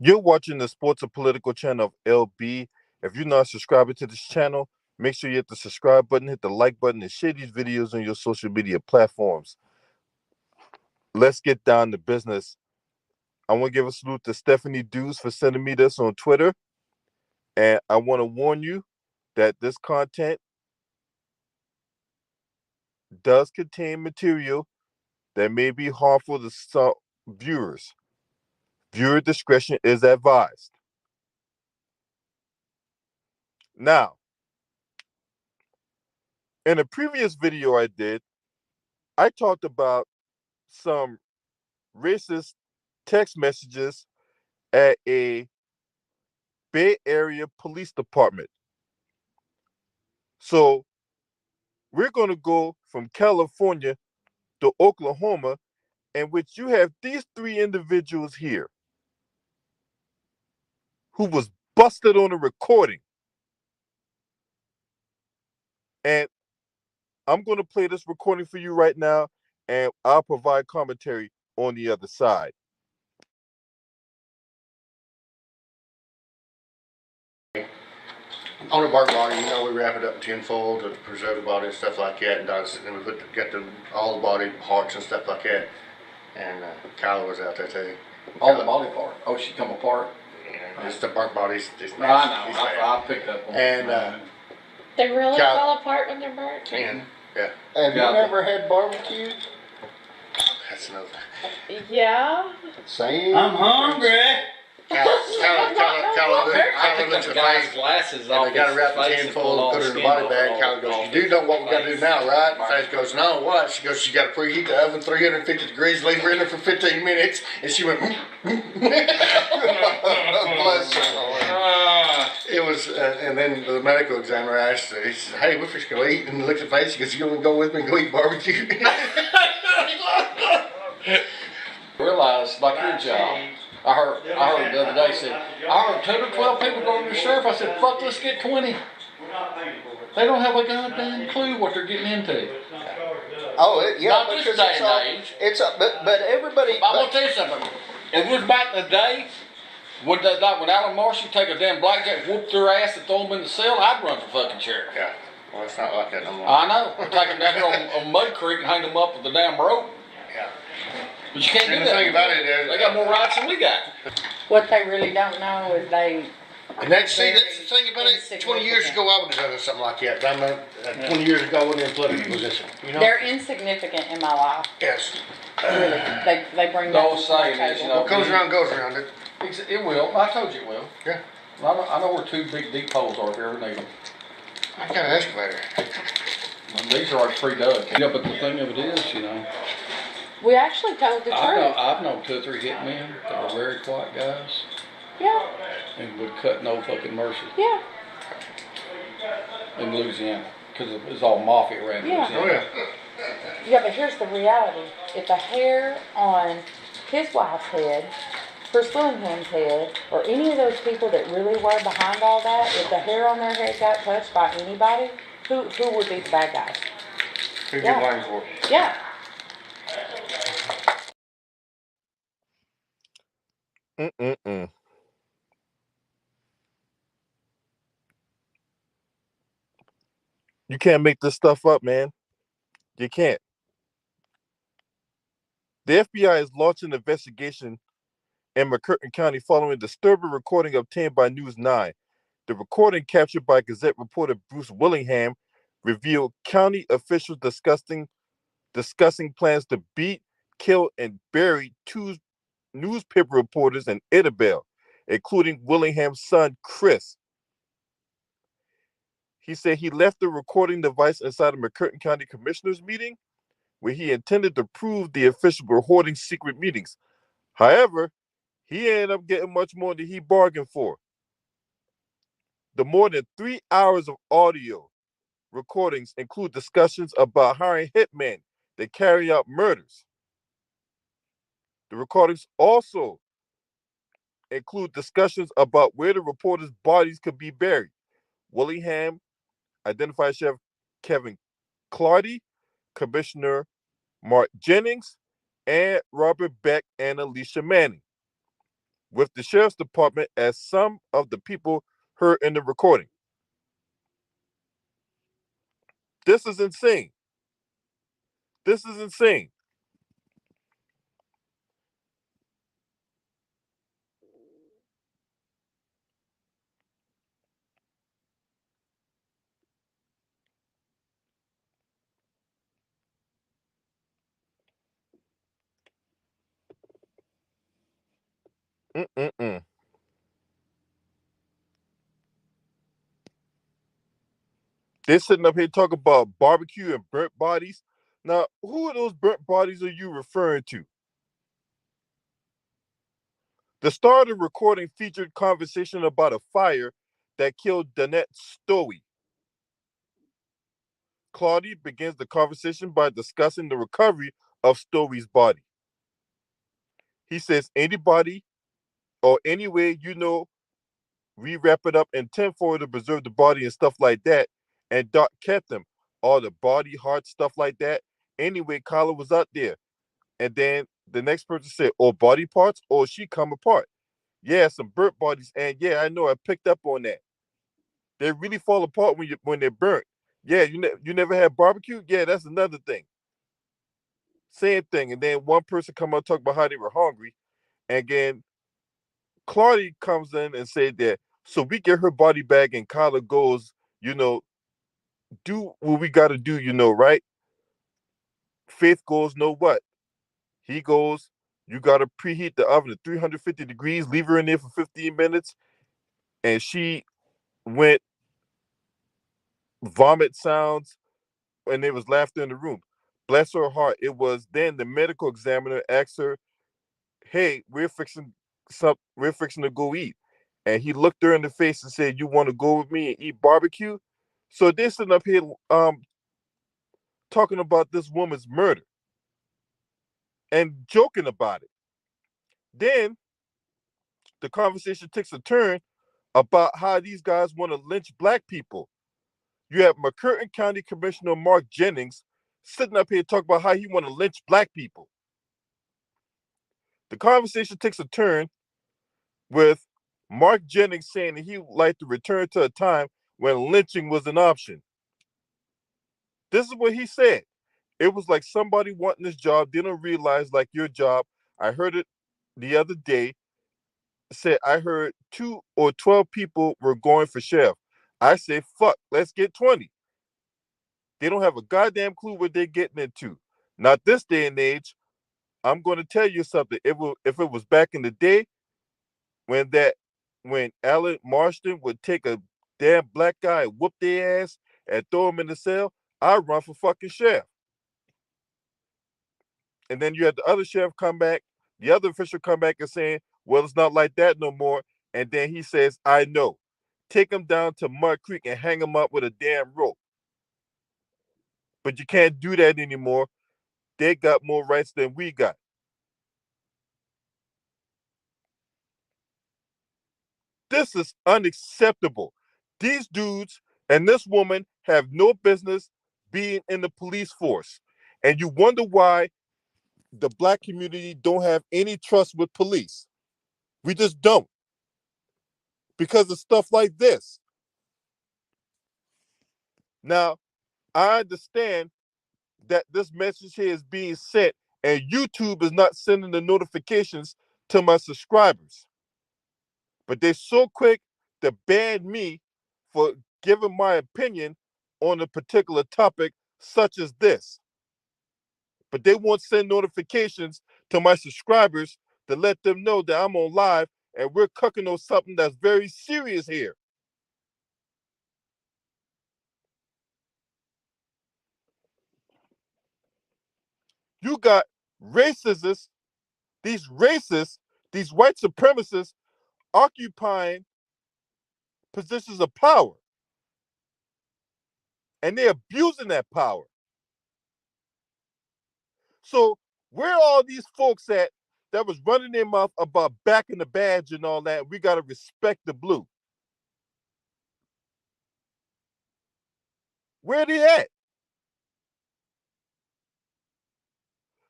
You're watching the Sports and Political channel of LB. If you're not subscribing to this channel, make sure you hit the subscribe button, hit the like button, and share these videos on your social media platforms. Let's get down to business. I want to give a salute to Stephanie Dews for sending me this on Twitter. And I want to warn you that this content does contain material that may be harmful to some viewers. Viewer discretion is advised. Now, in a previous video I did, I talked about some racist text messages at a Bay Area police department. So we're going to go from California to Oklahoma, in which you have these three individuals here who was busted on a recording. And I'm going to play this recording for you right now, and I'll provide commentary on the other side. On a bark body, we wrap it up in tinfoil to preserve the body and stuff like that, and then we get all the body parts and stuff like that. And Kyla was out there too. All the body part. Oh, she come apart. Yeah, just the bark bodies. Just I know. I picked up on. And they really fall apart when they're burnt. And yeah. Have you ever had barbecue? That's another. Yeah. Same. I'm hungry. Kyla looks at the face. Glasses And they got to wrap the tinfoil and put it in the body bag. Kyla goes, "You do know what we got to do now, right?" And Face goes, "No, what?" She goes, "You got to preheat the oven 350 degrees, leave her in there for 15 minutes." And she went, Bless her. It was, and then the medical examiner asked her, he said, "Hey, we're just going to eat." And he looked at Face, he goes, "You want to go with me and go eat barbecue?" Realized, like your job, I heard the other day, said, I heard 10 or 12 people going to the sheriff. I said, fuck, let's get 20. They don't have a goddamn clue what they're getting into. Oh, yeah. Not this day and age. But everybody. I'm going to tell you something. If it was back in the day, when Alan Marshall take a damn blackjack, whoop their ass and throw them in the cell, I'd run for fucking sheriff. Yeah, well, it's not like that no more. I know. Take them down here on Mud Creek and hang them up with the damn rope. Yeah. But you can't do And that. the thing about it is, They got more rights than we got. What they really don't know is they. and that's the thing about it. 20 years ago, I would have done something like that. But I mean, 20 years ago, I wasn't in a political position. They're insignificant in my life. Yes. Really, they bring The that old to the saying is, table. What goes around goes around. It will. I told you it will. Yeah. I know where two big deep holes are if you ever need them. I got an excavator. And these are already pre-dug. Yeah, but the thing of it is, We actually told the truth. I've known 2 or 3 hitmen that were very quiet guys Yeah. and would cut no fucking mercy Yeah. in Louisiana because it was all mafia around Yeah. Louisiana. Oh yeah. Yeah, but here's the reality. If the hair on his wife's head, Chris Willingham's head, or any of those people that really were behind all that, if the hair on their head got touched by anybody, who would be the bad guys? Who you Yeah. blamed for? Yeah. You can't make this stuff up, man. You can't. The FBI is launching an investigation in Mccurtain County following a disturbing recording obtained by News 9. The recording, captured by Gazette reporter Bruce Willingham, revealed county officials discussing plans to beat, kill, and bury 2 newspaper reporters in Idabel, including Willingham's son, Chris. He said he left the recording device inside a Mccurtain County Commissioners meeting where he intended to prove the officials were holding secret meetings. However, he ended up getting much more than he bargained for. The more than 3 hours of audio recordings include discussions about hiring hitmen that carry out murders. The recordings also include discussions about where the reporters' bodies could be buried. Willingham identified Sheriff Kevin Clardy, Commissioner Mark Jennings, and Robert Beck and Alicia Manning. with the sheriff's department as some of the people heard in the recording. This is insane. This is insane. Mm-mm-mm. They're sitting up here talking about barbecue and burnt bodies. Now, who of those burnt bodies are you referring to? The start of the recording featured conversation about a fire that killed Danette Stowey. Claudia begins the conversation by discussing the recovery of Stowey's body. He says, anybody or any way we wrap it up in tinfoil to preserve the body and stuff like that. And Doc kept them, all the body, heart, stuff like that. Anyway, Kyla was out there. And then the next person said, or body parts, or she come apart. Yeah, some burnt bodies. And yeah, I know, I picked up on that. They really fall apart when they're burnt. Yeah, you never had barbecue? Yeah, that's another thing. Same thing. And then one person come out and talk about how they were hungry. And then Claudia comes in and said that, so we get her body back and Kyla goes, do what we got to do, right? Faith goes, no what? He goes, you got to preheat the oven to 350 degrees, leave her in there for 15 minutes. And she went vomit sounds and there was laughter in the room. Bless her heart. It was then the medical examiner asked her, hey, we're fixing to go eat. And he looked her in the face and said, you want to go with me and eat barbecue? So they're sitting up here talking about this woman's murder and joking about it. Then the conversation takes a turn about how these guys want to lynch black people. You have Mccurtain County Commissioner Mark Jennings sitting up here talking about how he want to lynch black people. The conversation takes a turn with Mark Jennings saying that he would like to return to a time when lynching was an option. This is what he said. It was like somebody wanting this job didn't realize, like your job. I heard it the other day. Said I heard 2 or 12 people were going for sheriff. I said, fuck, let's get 20. They don't have a goddamn clue what they're getting into. Not this day and age. I'm going to tell you something. If it was back in the day when Alan Marston would take a damn black guy and whoop their ass and throw him in the cell, I'd run for fucking sheriff. And then you had the other sheriff come back, the other official come back and saying, well, it's not like that no more. And then he says, I know. Take him down to Mud Creek and hang him up with a damn rope. But you can't do that anymore. They got more rights than we got. This is unacceptable. These dudes and this woman have no business being in the police force. And you wonder why the black community don't have any trust with police. We just don't. Because of stuff like this. Now, I understand that this message here is being sent and YouTube is not sending the notifications to my subscribers. But they're so quick to ban me for giving my opinion on a particular topic such as this. But they won't send notifications to my subscribers to let them know that I'm on live and we're cooking on something that's very serious here. You got racists, these racists, these white supremacists occupying positions of power. And they're abusing that power. So where are all these folks at that was running their mouth about backing the badge and all that? We got to respect the blue. Where they at?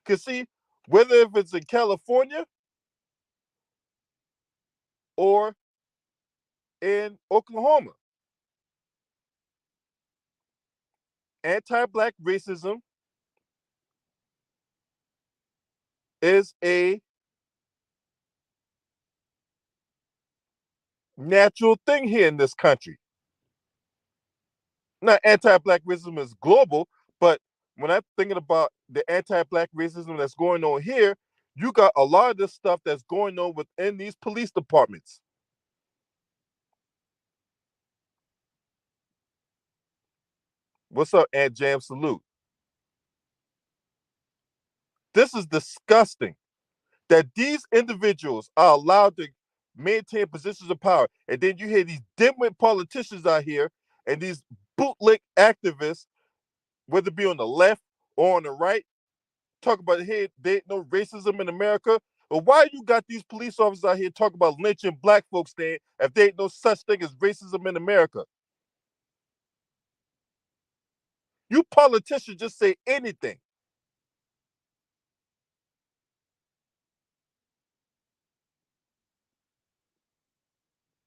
Because see, whether if it's in California or in Oklahoma. Anti-black racism is a natural thing here in this country. Now, anti-black racism is global, but when I'm thinking about the anti-black racism that's going on here, you got a lot of this stuff that's going on within these police departments. What's up, Aunt Jam? Salute. This is disgusting that these individuals are allowed to maintain positions of power. And then you hear these dimwit politicians out here and these bootleg activists, whether it be on the left or on the right, talk about, hey, there ain't no racism in America. But why you got these police officers out here talking about lynching black folks then if there ain't no such thing as racism in America? You politicians just say anything.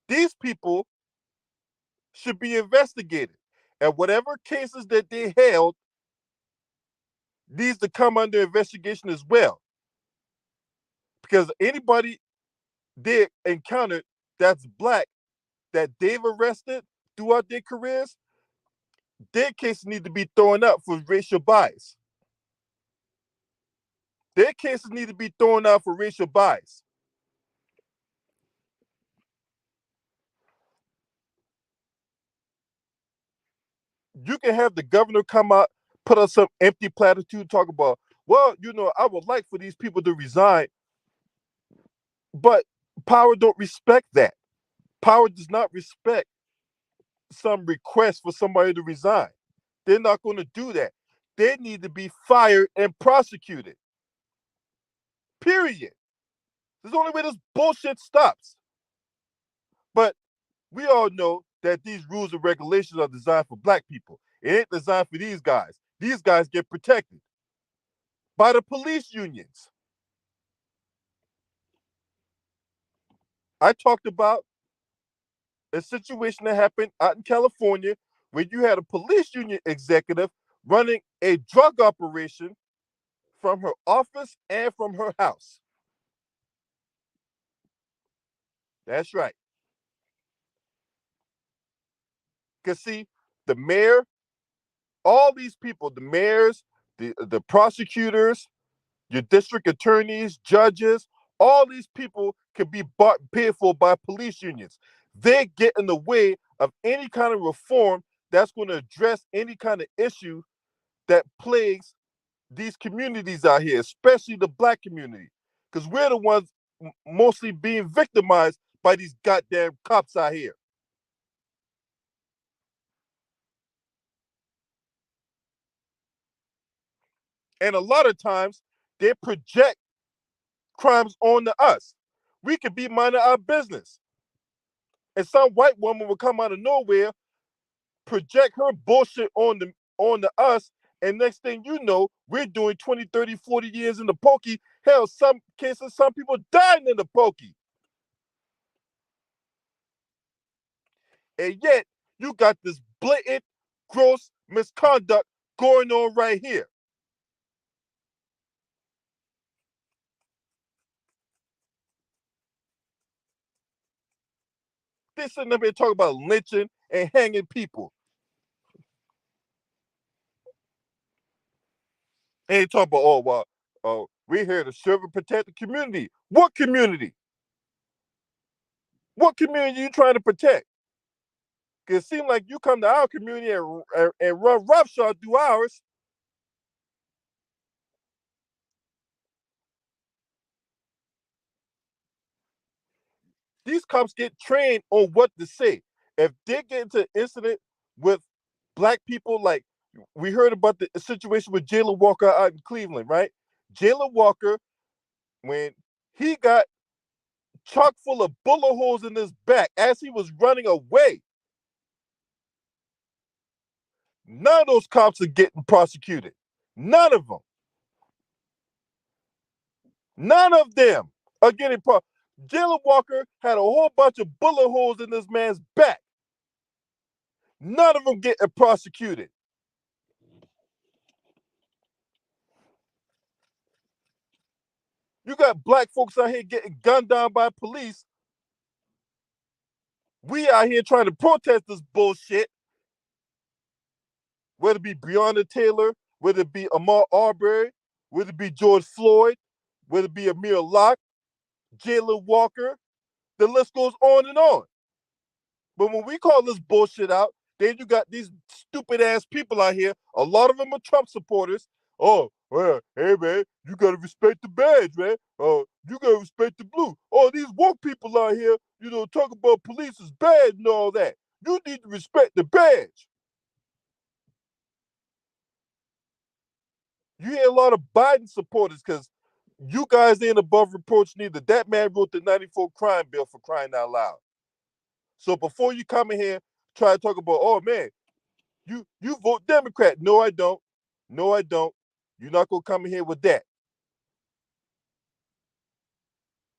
These people should be investigated. And whatever cases that they held needs to come under investigation as well. Because anybody they encountered that's black that they've arrested throughout their careers, their cases need to be thrown up for racial bias. Their cases need to be thrown out for racial bias. You can have the governor come out, put up some empty platitude, talk about, well, I would like for these people to resign, but power don't respect that. Power does not respect some request for somebody to resign. They're not going to do that. They need to be fired and prosecuted. Period. This is the only way this bullshit stops. But we all know that these rules and regulations are designed for black people. It ain't designed for these guys. These guys get protected by the police unions. I talked about a situation that happened out in California where you had a police union executive running a drug operation from her office and from her house. That's right. Because see, the mayor, all these people, the mayors, the prosecutors, your district attorneys, judges, all these people can be bought and paid for by police unions. They get in the way of any kind of reform that's going to address any kind of issue that plagues these communities out here, especially the black community, because we're the ones mostly being victimized by these goddamn cops out here. And a lot of times they project crimes onto us. We could be minding our business, and some white woman will come out of nowhere, project her bullshit on us, and next thing you know, we're doing 20, 30, 40 years in the pokey. Hell, some cases, some people died in the pokey. And yet, you got this blatant, gross misconduct going on right here. They're sitting up here talking about lynching and hanging people. And they talk about, oh, well, we're here to serve and protect the community. What community? What community are you trying to protect? Because it seems like you come to our community and run roughshod through ours. These cops get trained on what to say. If they get into an incident with black people, like we heard about the situation with Jalen Walker out in Cleveland, right? Jalen Walker, when he got chock full of bullet holes in his back as he was running away, none of those cops are getting prosecuted. None of them. None of them are getting Jalen Walker had a whole bunch of bullet holes in this man's back. None of them getting prosecuted. You got black folks out here getting gunned down by police. We out here trying to protest this bullshit. Whether it be Breonna Taylor, whether it be Ahmaud Arbery, whether it be George Floyd, whether it be Amir Locke, Jalen Walker, the list goes on and on. But when we call this bullshit out, then you got these stupid ass people out here. A lot of them are Trump supporters. Oh, well, hey man, you gotta respect the badge, man. Oh, you gotta respect the blue. Oh, these woke people out here, talk about police is bad and all that. You need to respect the badge. You hear a lot of Biden supporters because you guys ain't above reproach neither. That man wrote the 94 crime bill, for crying out loud. So before you come in here, try to talk about, oh man, you vote Democrat. No, I don't. No, I don't. You're not gonna come in here with that.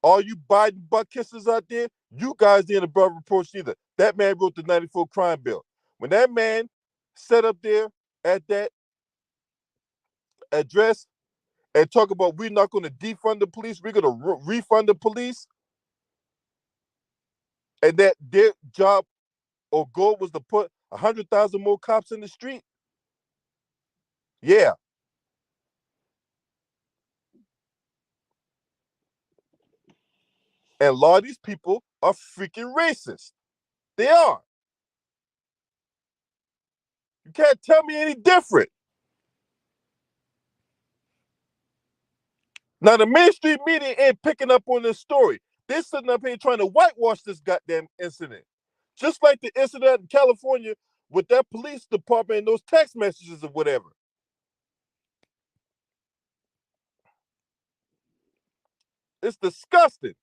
All you Biden butt kissers out there, you guys ain't above reproach neither. That man wrote the 94 crime bill. When that man sat up there at that address and talk about we're not going to defund the police, we're going to refund the police, and that their job or goal was to put 100,000 more cops in the street. Yeah. And a lot of these people are freaking racist. They are. You can't tell me any different. Now, the mainstream media ain't picking up on this story. They're sitting up here trying to whitewash this goddamn incident. Just like the incident in California with that police department and those text messages or whatever. It's disgusting.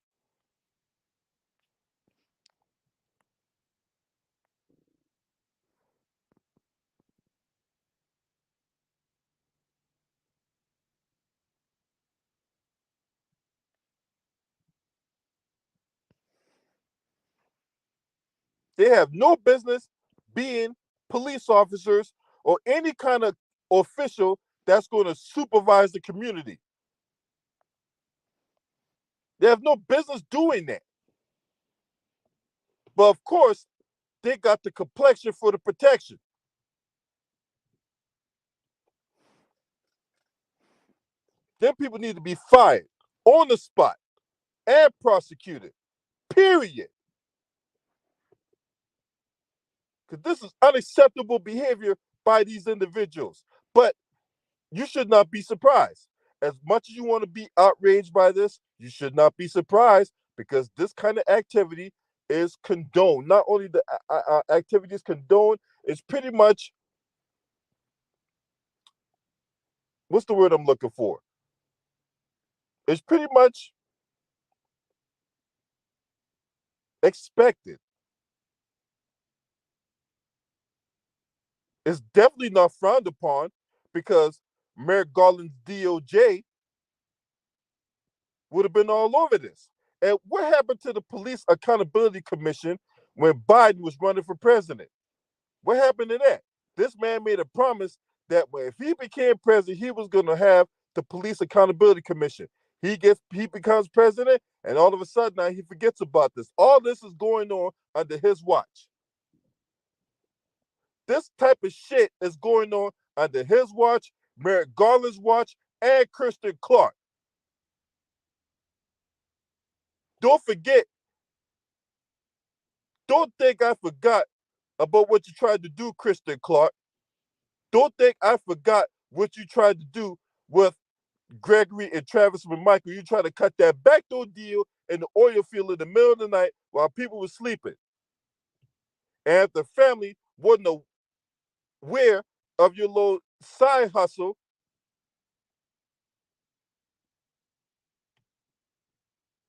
They have no business being police officers or any kind of official that's going to supervise the community. They have no business doing that. But of course, they got the complexion for the protection. Them people need to be fired on the spot and prosecuted. Period. Because this is unacceptable behavior by these individuals. But you should not be surprised. As much as you want to be outraged by this, you should not be surprised because this kind of activity is condoned. Not only the activity is condoned, it's pretty much, what's the word I'm looking for? It's pretty much expected. It's definitely not frowned upon because Merrick Garland's DOJ would have been all over this. And what happened to the Police Accountability Commission when Biden was running for president? What happened to that? This man made a promise that if he became president, he was going to have the Police Accountability Commission. He becomes president, and all of a sudden now he forgets about this. All this is going on under his watch. This type of shit is going on under his watch, Merrick Garland's watch, and Kristen Clark. Don't forget, don't think I forgot about what you tried to do, Kristen Clark. Don't think I forgot what you tried to do with Gregory and Travis McMichael. You tried to cut that backdoor deal in the oil field in the middle of the night while people were sleeping. And if the family wasn't aware of your little side hustle,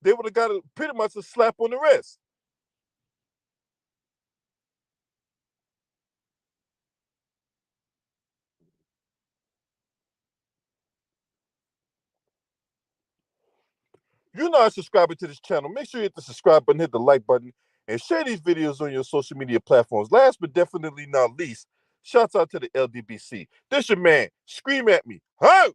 they would have got pretty much a slap on the wrist. If you're not subscribing to this channel, make sure you hit the subscribe button, hit the like button, and share these videos on your social media platforms. Last but definitely not least, shouts out to the LDBC. This your man. Scream at me. Ho!